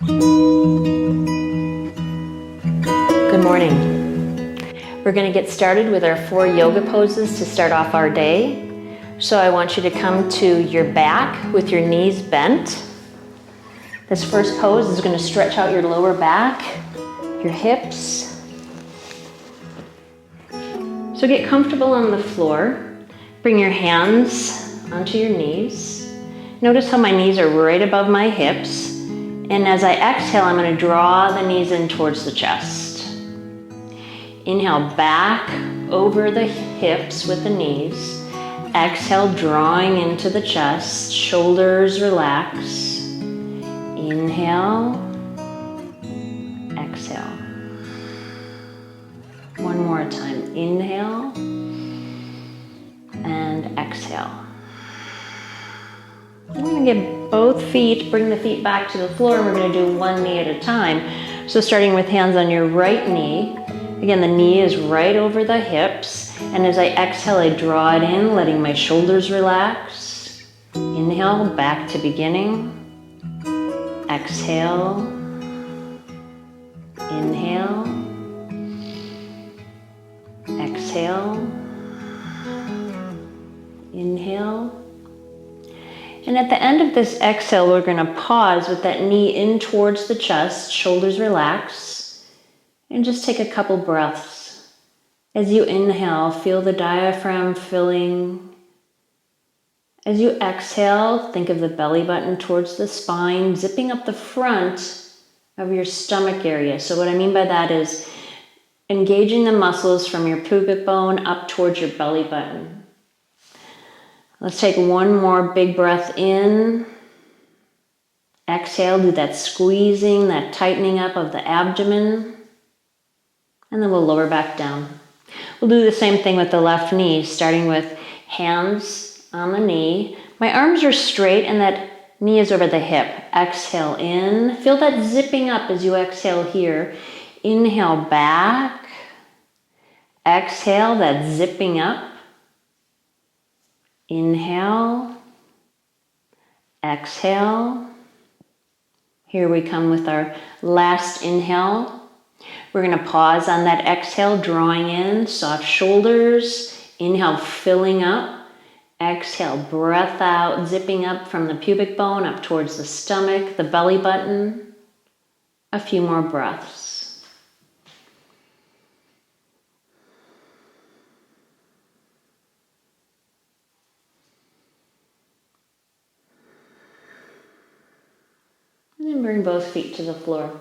Good morning. We're going to get started with our 4 yoga poses to start off our day. So I want you to come to your back with your knees bent. This first pose is going to stretch out your lower back, your hips. So get comfortable on the floor. Bring your hands onto your knees. Notice how my knees are right above my hips. And as I exhale, I'm going to draw the knees in towards the chest. Inhale back over the hips with the knees. Exhale, drawing into the chest. Shoulders relax. Inhale. Exhale. One more time. Inhale. And exhale. We're going to get both feet, bring the feet back to the floor, and we're going to do one knee at a time. So starting with hands on your right knee. Again, the knee is right over the hips. And as I exhale, I draw it in, letting my shoulders relax. Inhale, back to beginning. Exhale. Inhale. Exhale. Inhale. And at the end of this exhale, we're going to pause with that knee in towards the chest, shoulders relax, and just take a couple breaths. As you inhale, feel the diaphragm filling. As you exhale, think of the belly button towards the spine, zipping up the front of your stomach area. So what I mean by that is engaging the muscles from your pubic bone up towards your belly button. Let's take one more big breath in. Exhale, do that squeezing, that tightening up of the abdomen. And then we'll lower back down. We'll do the same thing with the left knee, starting with hands on the knee. My arms are straight and that knee is over the hip. Exhale in. Feel that zipping up as you exhale here. Inhale back. Exhale, that zipping up. Inhale, exhale. Here we come with our last inhale. We're going to pause on that exhale, drawing in, soft shoulders. Inhale, filling up. Exhale, breath out, zipping up from the pubic bone up towards the stomach, the belly button. A few more breaths. And bring both feet to the floor.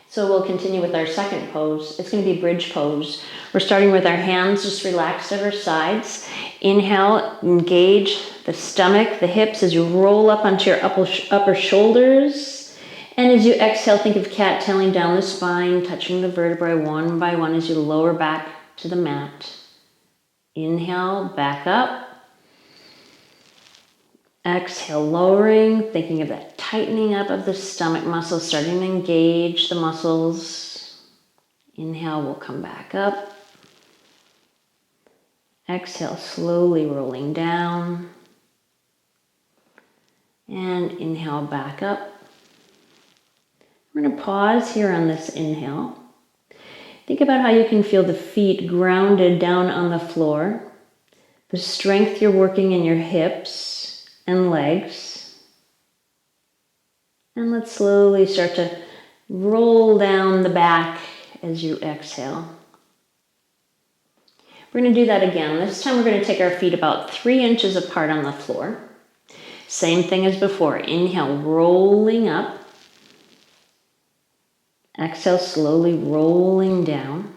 So we'll continue with our second pose. It's going to be bridge pose. We're starting with our hands just relaxed at our sides. Inhale, engage the stomach, the hips as you roll up onto your upper shoulders. And as you exhale, think of cat-tailing down the spine, touching the vertebrae one by one as you lower back to the mat. Inhale, back up. Exhale, lowering, thinking of that tightening up of the stomach muscles, starting to engage the muscles. Inhale, we'll come back up. Exhale, slowly rolling down. And inhale, back up. We're going to pause here on this inhale. Think about how you can feel the feet grounded down on the floor, the strength you're working in your hips and legs. And let's slowly start to roll down the back as you exhale. We're going to do that again. This time we're going to take our feet about 3 inches apart on the floor. Same thing as before. Inhale, rolling up. Exhale, slowly rolling down.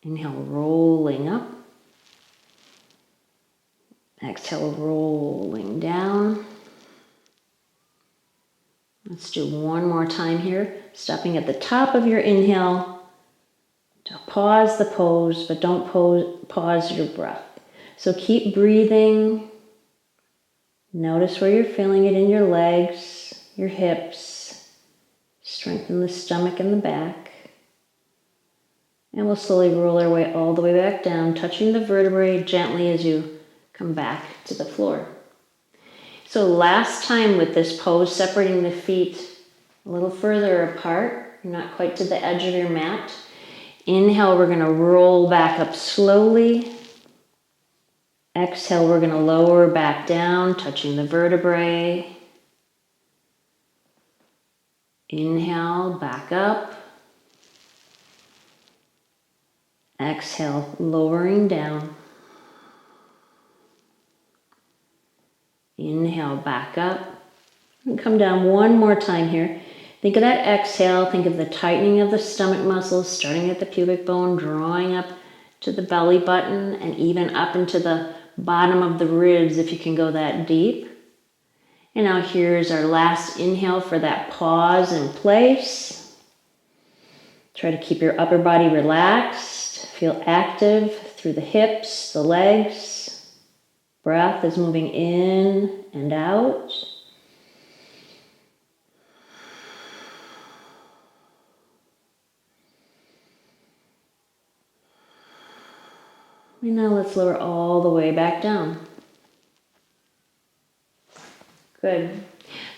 Inhale, rolling up. Exhale, rolling down. Let's do one more time here. Stopping at the top of your inhale to pause the pose, but don't pause your breath. So keep breathing. Notice where you're feeling it in your legs, your hips. Strengthen the stomach and the back. And we'll slowly roll our way all the way back down, touching the vertebrae gently as you come back to the floor. So last time with this pose, separating the feet a little further apart, not quite to the edge of your mat. Inhale, we're gonna roll back up slowly. Exhale, we're gonna lower back down, touching the vertebrae. Inhale, back up. Exhale, lowering down. Inhale, back up. And come down one more time here. Think of that exhale. Think of the tightening of the stomach muscles, starting at the pubic bone, drawing up to the belly button, and even up into the bottom of the ribs if you can go that deep. And now here's our last inhale for that pause in place. Try to keep your upper body relaxed. Feel active through the hips, the legs. Breath is moving in and out. And now let's lower all the way back down. Good.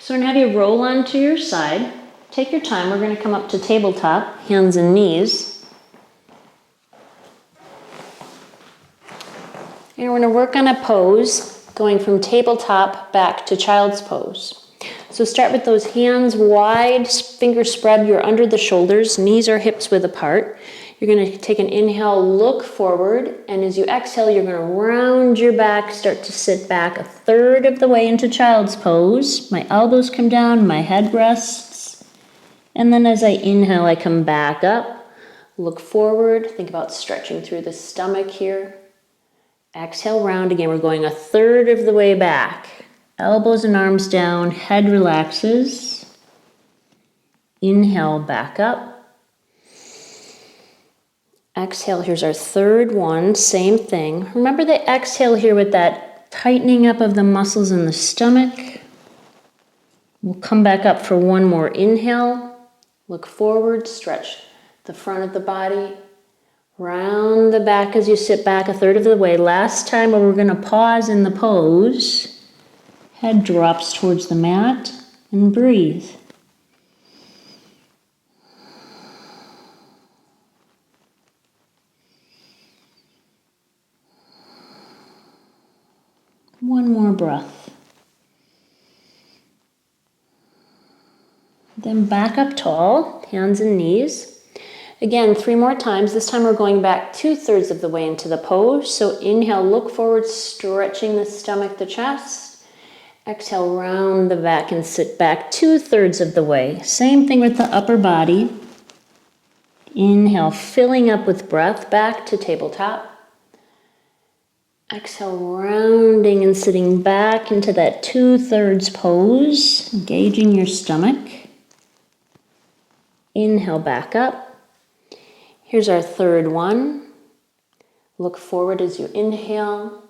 So we're going to have you roll onto your side. Take your time. We're going to come up to tabletop, hands and knees. And we're going to work on a pose going from tabletop back to child's pose. So start with those hands wide, fingers spread. You're under the shoulders, knees or hips width apart. You're going to take an inhale, look forward, and as you exhale, you're going to round your back, start to sit back a third of the way into child's pose. My elbows come down, my head rests. And then as I inhale, I come back up, look forward, think about stretching through the stomach here. Exhale, round again. We're going a third of the way back. Elbows and arms down, head relaxes. Inhale, back up. Exhale, here's our third one, same thing. Remember the exhale here with that tightening up of the muscles in the stomach. We'll come back up for one more inhale. Look forward, stretch the front of the body. Round the back as you sit back a third of the way. Last time we're going to pause in the pose. Head drops towards the mat and breathe. One more breath. Then back up tall, hands and knees. Again, 3 more times. This time we're going back 2/3 of the way into the pose. So inhale, look forward, stretching the stomach, the chest. Exhale, round the back and sit back 2/3 of the way. Same thing with the upper body. Inhale, filling up with breath, back to tabletop. Exhale, rounding and sitting back into that 2/3 pose, engaging your stomach. Inhale, back up. Here's our third one. Look forward as you inhale.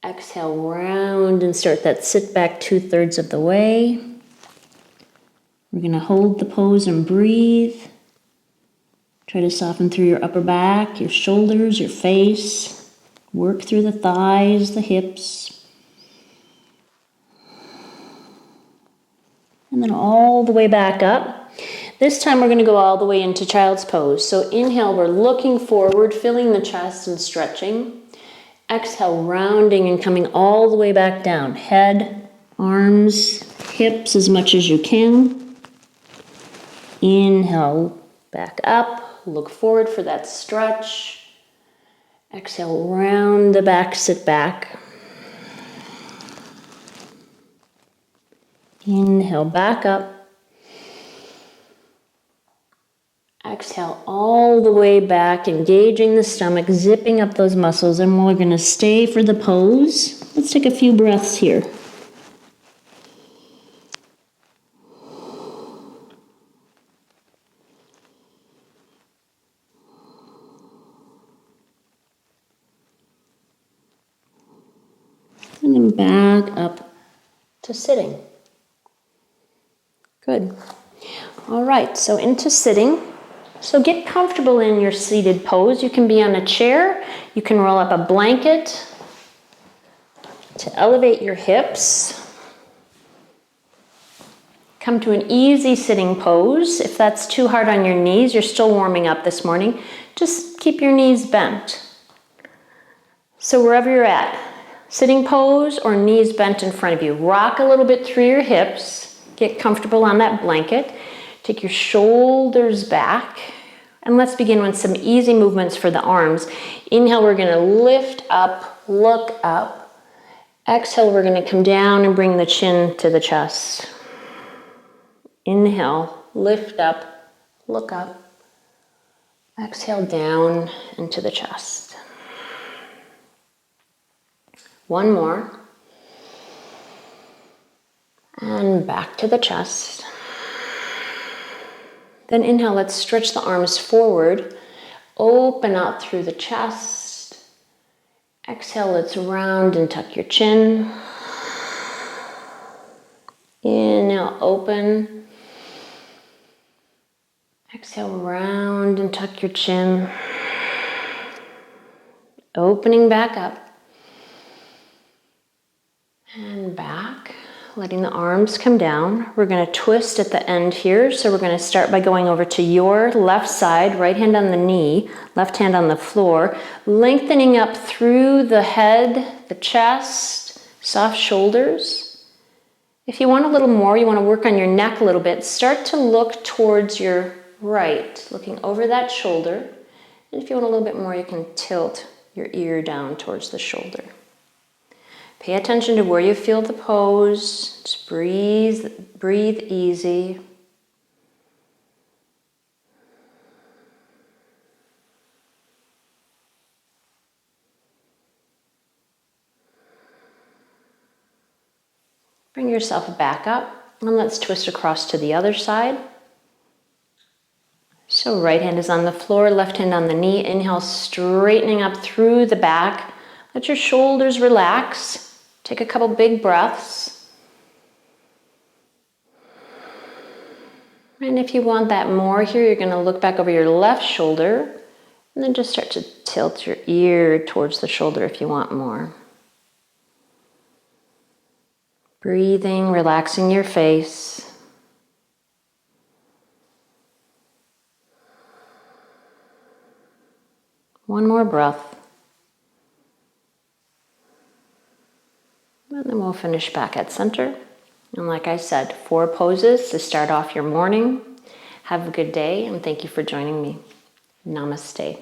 Exhale, round and start that sit back 2/3 of the way. We're going to hold the pose and breathe. Try to soften through your upper back, your shoulders, your face. Work through the thighs, the hips. And then all the way back up. This time we're going to go all the way into child's pose. So inhale, we're looking forward, filling the chest and stretching. Exhale, rounding and coming all the way back down. Head, arms, hips as much as you can. Inhale, back up. Look forward for that stretch. Exhale, round the back, sit back. Inhale, back up. Exhale all the way back, engaging the stomach, zipping up those muscles, and we're going to stay for the pose. Let's take a few breaths here. And then back up to sitting. Good. All right, so into sitting. So get comfortable in your seated pose. You can be on a chair. You can roll up a blanket to elevate your hips. Come to an easy sitting pose. If that's too hard on your knees, you're still warming up this morning, just keep your knees bent. So wherever you're at, sitting pose or knees bent in front of you, rock a little bit through your hips, get comfortable on that blanket, take your shoulders back, and let's begin with some easy movements for the arms. Inhale, we're gonna lift up, look up. Exhale, we're gonna come down and bring the chin to the chest. Inhale, lift up, look up. Exhale, down into the chest. One more. And back to the chest. Then inhale, let's stretch the arms forward. Open out through the chest. Exhale, let's round and tuck your chin. Inhale, open. Exhale, round and tuck your chin. Opening back up. And back, letting the arms come down. We're going to twist at the end here. So we're going to start by going over to your left side, right hand on the knee, left hand on the floor, lengthening up through the head, the chest, soft shoulders. If you want a little more, you want to work on your neck a little bit, start to look towards your right, looking over that shoulder. And if you want a little bit more, you can tilt your ear down towards the shoulder. Pay attention to where you feel the pose. Just breathe easy. Bring yourself back up and let's twist across to the other side. So right hand is on the floor, left hand on the knee. Inhale, straightening up through the back. Let your shoulders relax. Take a couple big breaths. And if you want that more here, you're going to look back over your left shoulder and then just start to tilt your ear towards the shoulder if you want more. Breathing, relaxing your face. One more breath. And then we'll finish back at center. And like I said, 4 poses to start off your morning. Have a good day and thank you for joining me. Namaste.